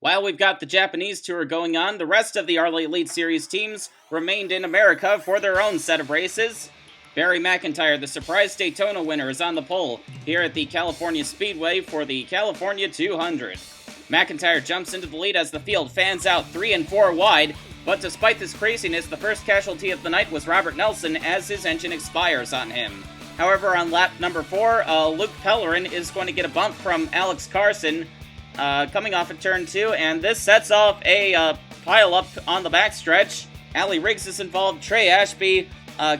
While we've got the Japanese tour going on, the rest of the ARLA Elite Series teams remained in America for their own set of races. Barry McIntyre, the surprise Daytona winner, is on the pole here at the California Speedway for the California 200. McIntyre jumps into the lead as the field fans out 3 and 4 wide, but despite this craziness, the first casualty of the night was Robert Nelson as his engine expires on him. However, on lap number 4, Luke Pellerin is going to get a bump from Alex Carson coming off of turn 2, and this sets off a pile-up on the backstretch. Ali Riggs is involved, Trey Ashby,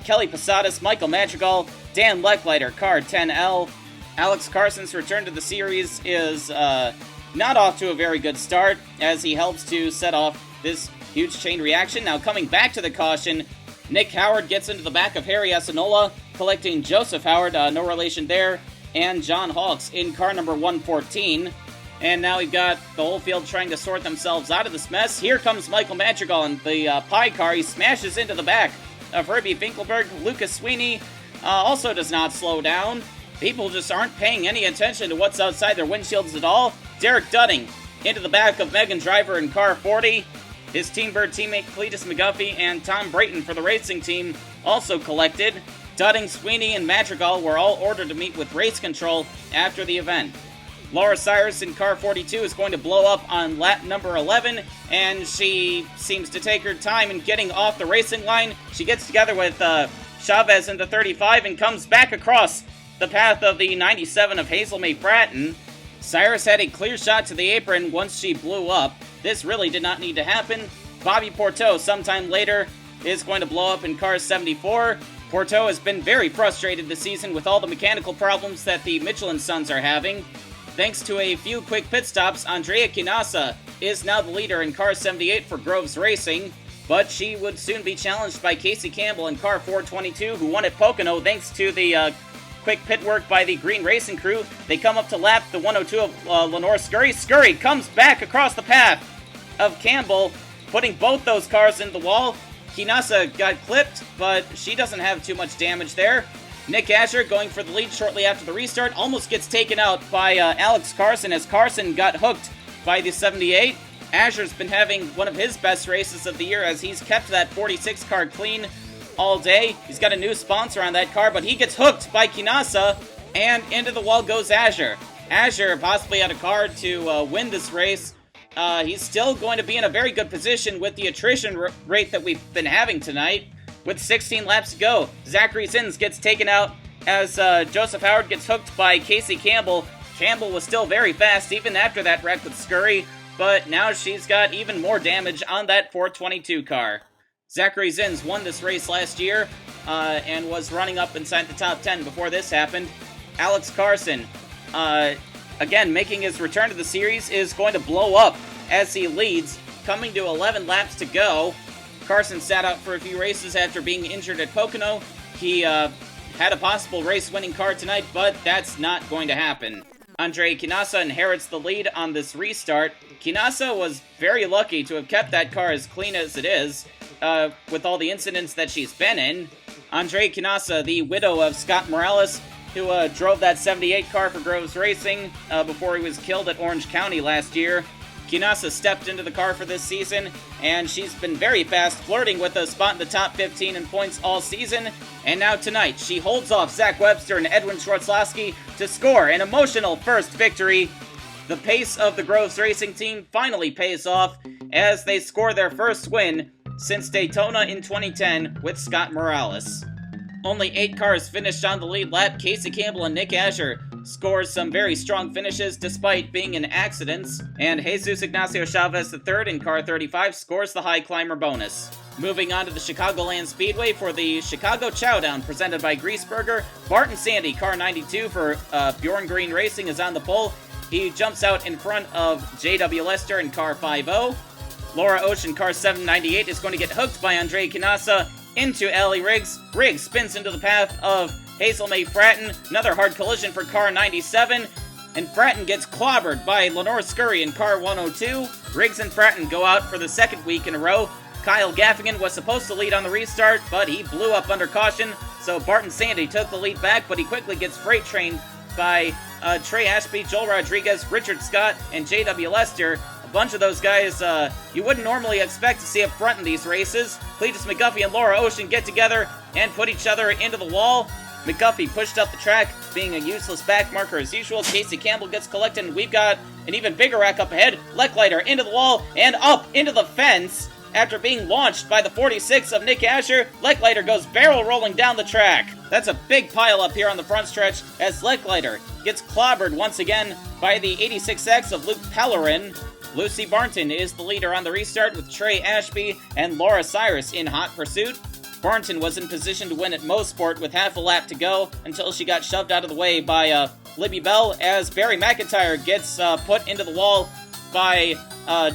Kelly Posadas, Michael Madrigal, Dan Lecklider, car 10L. Alex Carson's return to the series is not off to a very good start, as he helps to set off this huge chain reaction. Now coming back to the caution, Nick Howard gets into the back of Harry Asinola, collecting Joseph Howard, no relation there, and John Hawkes in car number 114. And now we've got the whole field trying to sort themselves out of this mess. Here comes Michael Madrigal in the pie car. He smashes into the back of Herbie Finkelberg. Lucas Sweeney also does not slow down. People just aren't paying any attention to what's outside their windshields at all. Derek Dudding into the back of Megan Driver in car 40. His Team Bird teammate Cletus McGuffey and Tom Brayton for the racing team also collected. Dudding, Sweeney, and Madrigal were all ordered to meet with race control after the event. Laura Cyrus in car 42 is going to blow up on lap number 11, and she seems to take her time in getting off the racing line. She gets together with Chavez in the 35 and comes back across the path of the 97 of Hazel May Fratton. Cyrus had a clear shot to the apron once she blew up. This really did not need to happen. Bobby Porteau, sometime later, is going to blow up in car 74. Porteau has been very frustrated this season with all the mechanical problems that the Michelin Sons are having. Thanks to a few quick pit stops, Andrea Quinasa is now the leader in car 78 for Groves Racing, but she would soon be challenged by Casey Campbell in car 422, who won at Pocono thanks to the quick pit work by the Green Racing crew. They come up to lap the 102 of Lenore Scurry. Scurry comes back across the path of Campbell, putting both those cars in the wall. Quinasa got clipped, but she doesn't have too much damage there. Nick Asher, going for the lead shortly after the restart, almost gets taken out by Alex Carson as Carson got hooked by the 78. Asher's been having one of his best races of the year as he's kept that 46 car clean all day. He's got a new sponsor on that car, but he gets hooked by Quinasa, and into the wall goes Asher. Asher possibly had a car to win this race. He's still going to be in a very good position with the attrition rate that we've been having tonight. With 16 laps to go, Zachary Zins gets taken out as Joseph Howard gets hooked by Casey Campbell. Campbell was still very fast even after that wreck with Scurry, but now she's got even more damage on that 422 car. Zachary Zins won this race last year and was running up inside the top 10 before this happened. Alex Carson, again making his return to the series, is going to blow up as he leads, coming to 11 laps to go. Carson sat out for a few races after being injured at Pocono. He had a possible race-winning car tonight, but that's not going to happen. Andre Quinasa inherits the lead on this restart. Quinasa was very lucky to have kept that car as clean as it is, with all the incidents that she's been in. Andre Quinasa, the widow of Scott Morales, who drove that 78 car for Groves Racing before he was killed at Orange County last year. Quinasa stepped into the car for this season, and she's been very fast, flirting with a spot in the top 15 in points all season. And now tonight, she holds off Zach Webster and Edwin Schwartzlowski to score an emotional first victory. The pace of the Groves Racing team finally pays off as they score their first win since Daytona in 2010 with Scott Morales. Only 8 cars finished on the lead lap. Casey Campbell and Nick Asher scores some very strong finishes despite being in accidents, and Jesus Ignacio Chavez III in car 35 scores the high climber bonus. Moving on to the Chicagoland Speedway for the Chicago Chowdown presented by Griesberger, Barton Sandy, car 92 for Bjorn Green Racing, is on the pole. He jumps out in front of J.W. Lester in car 50. Laura Ocean, car 798, is going to get hooked by Andre Quinasa into Ali Riggs. Riggs spins into the path of Hazel May Fratton. Another hard collision for car 97. And Fratton gets clobbered by Lenore Scurry in car 102. Riggs and Fratton go out for the second week in a row. Kyle Gaffigan was supposed to lead on the restart, but he blew up under caution, so Barton Sandy took the lead back, but he quickly gets freight trained by Trey Ashby, Joel Rodriguez, Richard Scott, and J.W. Lester. A bunch of those guys you wouldn't normally expect to see up front in these races. Cletus McGuffey and Laura Ocean get together and put each other into the wall. McGuffey pushed up the track, being a useless back marker as usual. Casey Campbell gets collected, and we've got an even bigger wreck up ahead. Leckliter into the wall and up into the fence. After being launched by the 46 of Nick Asher, Leckliter goes barrel rolling down the track. That's a big pile up here on the front stretch as Leckliter gets clobbered once again by the 86X of Luke Pellerin. Lucy Barnton is the leader on the restart with Trey Ashby and Laura Cyrus in hot pursuit. Barnton was in position to win at Mosport with half a lap to go until she got shoved out of the way by Libby Bell as Barry McIntyre gets put into the wall by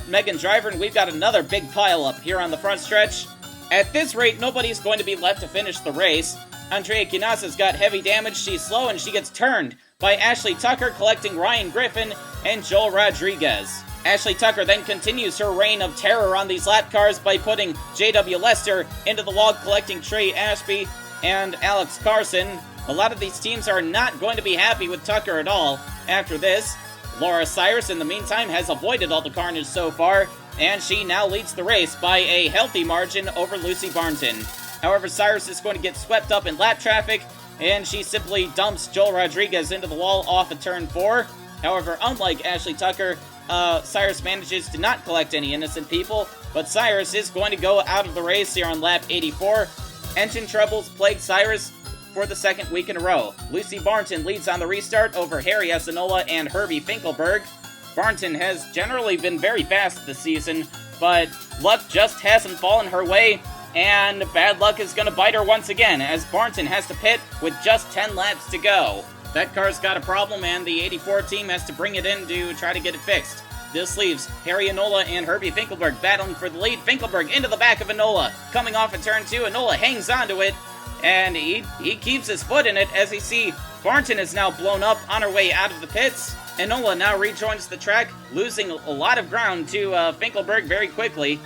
Megan Driver, and we've got another big pile up here on the front stretch. At this rate, nobody's going to be left to finish the race. Andrea Quinasa's got heavy damage, she's slow, and she gets turned by Ashley Tucker, collecting Ryan Griffin and Joel Rodriguez. Ashley Tucker then continues her reign of terror on these lap cars by putting J.W. Lester into the wall, collecting Trey Ashby and Alex Carson. A lot of these teams are not going to be happy with Tucker at all after this. Laura Cyrus, in the meantime, has avoided all the carnage so far, and she now leads the race by a healthy margin over Lucy Barnton. However, Cyrus is going to get swept up in lap traffic, and she simply dumps Joel Rodriguez into the wall off of turn 4. However, unlike Ashley Tucker, Cyrus manages to not collect any innocent people, but Cyrus is going to go out of the race here on lap 84. Engine troubles plague Cyrus for the second week in a row. Lucy Barnton leads on the restart over Harry Esanola and Herbie Finkelberg. Barnton has generally been very fast this season, but luck just hasn't fallen her way, and bad luck is going to bite her once again, as Barnton has to pit with just 10 laps to go. That car's got a problem, and the 84 team has to bring it in to try to get it fixed. This leaves Harry Enola and Herbie Finkelberg battling for the lead. Finkelberg into the back of Enola. Coming off of turn 2, Enola hangs onto it, and he keeps his foot in it as you see Barnton is now blown up on her way out of the pits. Enola now rejoins the track, losing a lot of ground to Finkelberg very quickly.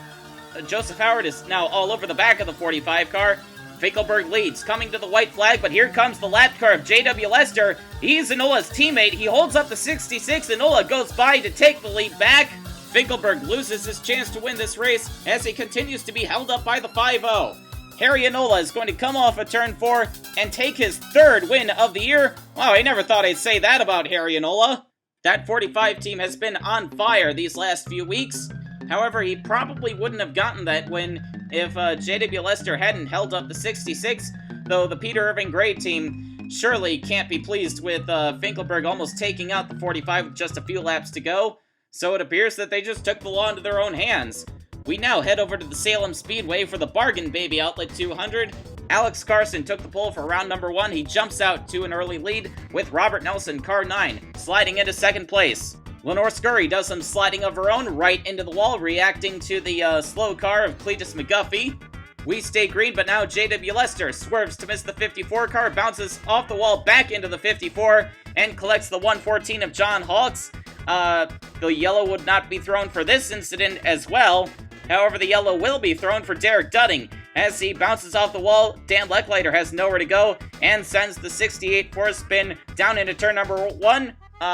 Joseph Howard is now all over the back of the 45 car. Finkelberg leads, coming to the white flag, but here comes the lap car of J.W. Lester. He's Enola's teammate. He holds up the 66. Enola goes by to take the lead back. Finkelberg loses his chance to win this race as he continues to be held up by the 5-0. Harry Enola is going to come off of turn 4 and take his third win of the year. Wow, I never thought I'd say that about Harry Enola. That 45 team has been on fire these last few weeks. However, he probably wouldn't have gotten that win if J.W. Lester hadn't held up the 66, though the Peter Irving Gray team surely can't be pleased with Finkelberg almost taking out the 45 with just a few laps to go, so it appears that they just took the law into their own hands. We now head over to the Salem Speedway for the Bargain Baby Outlet 200. Alex Carson took the pole for round number 1. He jumps out to an early lead with Robert Nelson, car 9, sliding into second place. Lenore Scurry does some sliding of her own right into the wall, reacting to the slow car of Cletus McGuffey. We stay green, but now J.W. Lester swerves to miss the 54 car, bounces off the wall back into the 54, and collects the 114 of John Hawks. The yellow would not be thrown for this incident as well. However, the yellow will be thrown for Derek Dudding. As he bounces off the wall, Dan Leckliter has nowhere to go and sends the 68 for a spin down into turn number 1.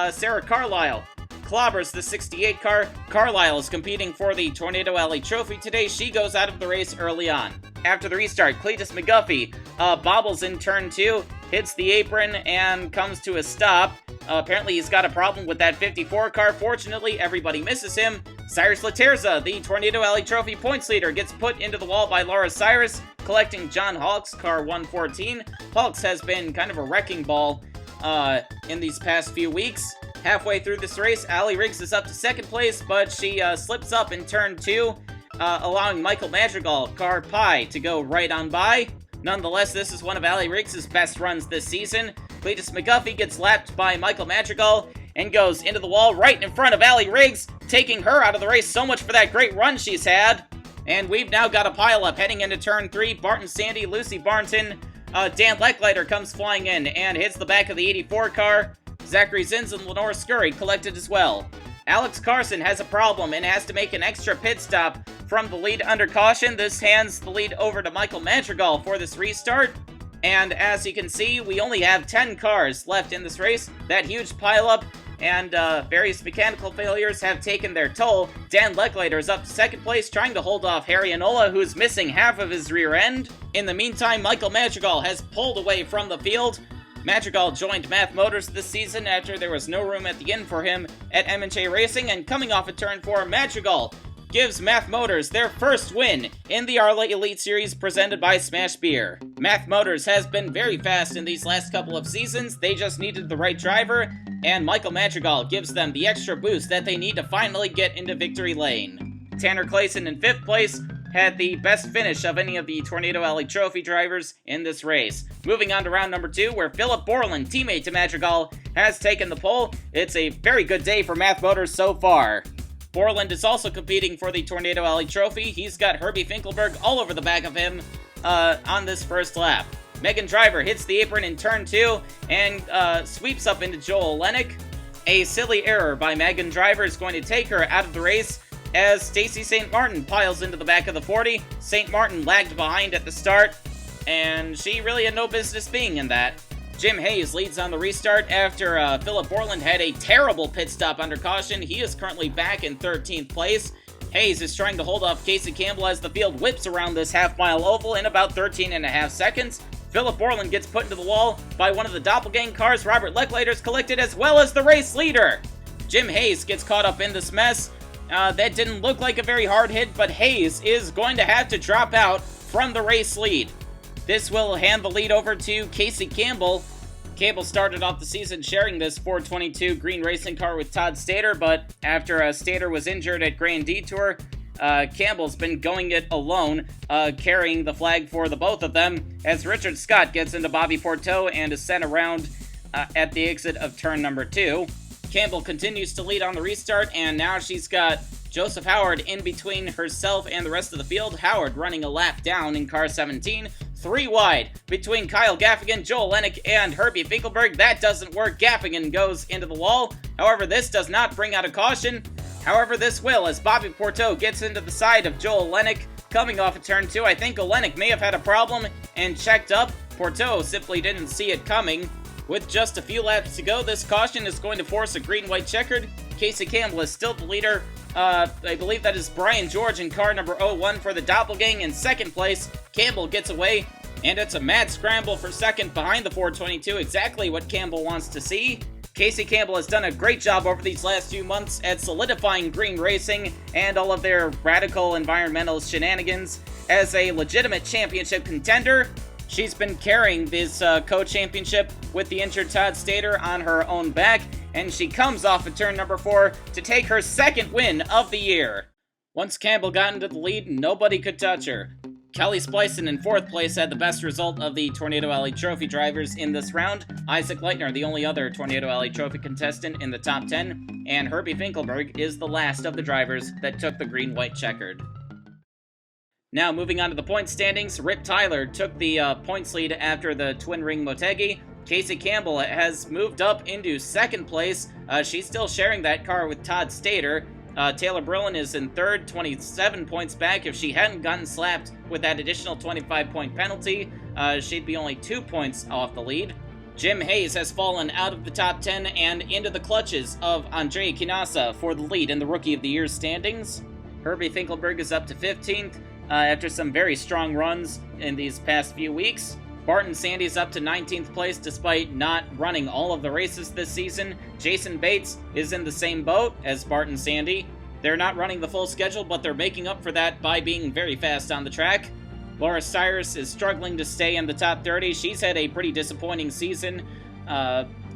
Sarah Carlisle clobbers the 68 car. Carlisle is competing for the Tornado Alley Trophy today. She goes out of the race early on. After the restart, Cletus McGuffey bobbles in turn 2, hits the apron, and comes to a stop. Apparently he's got a problem with that 54 car. Fortunately, everybody misses him. Cyrus Laterza, the Tornado Alley Trophy points leader, gets put into the wall by Laura Cyrus, collecting John Hawks' car 114. Hawks has been kind of a wrecking ball in these past few weeks. Halfway through this race, Allie Riggs is up to second place, but she slips up in turn 2, allowing Michael Madrigal, car Pi, to go right on by. Nonetheless, this is one of Allie Riggs' best runs this season. Cletus McGuffey gets lapped by Michael Madrigal and goes into the wall right in front of Allie Riggs, taking her out of the race. So much for that great run she's had. And we've now got a pile-up heading into turn 3. Barton Sandy, Lucy Barnton, Dan Leckliter comes flying in and hits the back of the 84 car. Zachary Zins and Lenore Scurry collected as well. Alex Carson has a problem and has to make an extra pit stop from the lead under caution. This hands the lead over to Michael Madrigal for this restart. And as you can see, we only have 10 cars left in this race. That huge pileup and various mechanical failures have taken their toll. Dan Lechlater is up to second place, trying to hold off Harry Enola, who's missing half of his rear end. In the meantime, Michael Madrigal has pulled away from the field. Madrigal joined Math Motors this season after there was no room at the inn for him at M&J Racing, and coming off of turn 4, Madrigal gives Math Motors their first win in the ARLA Elite Series presented by Smash Beer. Math Motors has been very fast in these last couple of seasons. They just needed the right driver, and Michael Madrigal gives them the extra boost that they need to finally get into victory lane. Tanner Clayson in 5th place had the best finish of any of the Tornado Alley Trophy drivers in this race. Moving on to round number 2, where Philip Borland, teammate to Madrigal, has taken the pole. It's a very good day for Math Motors so far. Borland is also competing for the Tornado Alley Trophy. He's got Herbie Finkelberg all over the back of him on this first lap. Megan Driver hits the apron in turn 2 and sweeps up into Joel Olenek. A silly error by Megan Driver is going to take her out of the race as Stacy St. Martin piles into the back of the 40. St. Martin lagged behind at the start, and she really had no business being in that. Jim Hayes leads on the restart after Philip Borland had a terrible pit stop under caution. He is currently back in 13th place. Hayes is trying to hold off Casey Campbell as the field whips around this half-mile oval in about 13.5 seconds. Philip Borland gets put into the wall by one of the doppelgang cars. Robert Lechlater's collected, as well as the race leader. Jim Hayes gets caught up in this mess. That didn't look like a very hard hit, but Hayes is going to have to drop out from the race lead. This will hand the lead over to Casey Campbell. Campbell started off the season sharing this 422 green racing car with Todd Stater, but after Stater was injured at Grand Detour, Campbell's been going it alone, carrying the flag for the both of them, as Richard Scott gets into Bobby Porteau and is sent around at the exit of turn number 2. Campbell continues to lead on the restart, and now she's got Joseph Howard in between herself and the rest of the field. Howard running a lap down in car 17. 3 wide between Kyle Gaffigan, Joel Olenek, and Herbie Finkelberg. That doesn't work. Gaffigan goes into the wall. However, this does not bring out a caution. However, this will, as Bobby Porteau gets into the side of Joel Olenek coming off of turn 2. I think Olenek may have had a problem and checked up. Porteau simply didn't see it coming. With just a few laps to go, this caution is going to force a green-white checkered. Casey Campbell is still the leader. I believe that is Brian George in car number 01 for the Doppelgang in second place. Campbell gets away, and it's a mad scramble for second behind the 422, exactly what Campbell wants to see. Casey Campbell has done a great job over these last few months at solidifying green racing and all of their radical environmental shenanigans as a legitimate championship contender. She's been carrying this co-championship with the injured Todd Stater on her own back, and she comes off of turn number 4 to take her second win of the year. Once Campbell got into the lead, nobody could touch her. Kelly Splicen in 4th place had the best result of the Tornado Alley Trophy drivers in this round. Isaac Leitner, the only other Tornado Alley Trophy contestant in the top 10, and Herbie Finkelberg is the last of the drivers that took the green-white checkered. Now, moving on to the point standings, Rip Tyler took the points lead after the Twin Ring Motegi. Casey Campbell has moved up into 2nd place. She's still sharing that car with Todd Stater. Taylor Brillin is in 3rd, 27 points back. If she hadn't gotten slapped with that additional 25-point penalty, she'd be only 2 points off the lead. Jim Hayes has fallen out of the top 10 and into the clutches of Andrea Kinasa for the lead in the Rookie of the Year standings. Herbie Finkelberg is up to 15th. After some very strong runs in these past few weeks. Barton Sandy's up to 19th place despite not running all of the races this season. Jason Bates is in the same boat as Barton Sandy. They're not running the full schedule, but they're making up for that by being very fast on the track. Laura Cyrus is struggling to stay in the top 30. She's had a pretty disappointing season.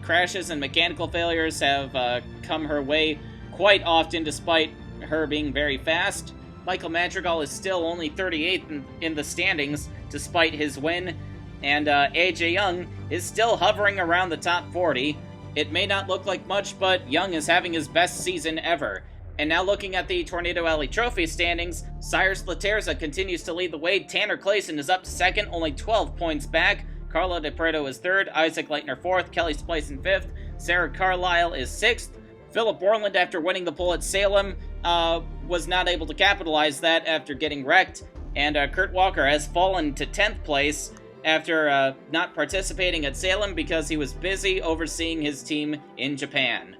Crashes and mechanical failures have come her way quite often despite her being very fast. Michael Madrigal is still only 38th in the standings, despite his win, and AJ Young is still hovering around the top 40. It may not look like much, but Young is having his best season ever. And now looking at the Tornado Alley Trophy standings, Cyrus Laterza continues to lead the way. Tanner Clayson is up to 2nd, only 12 points back. Carlo DePreto is 3rd, Isaac Leitner 4th, Kelly Splice in 5th, Sarah Carlisle is 6th. Philip Borland, after winning the pole at Salem, was not able to capitalize that after getting wrecked, and Kurt Walker has fallen to 10th place after not participating at Salem because he was busy overseeing his team in Japan.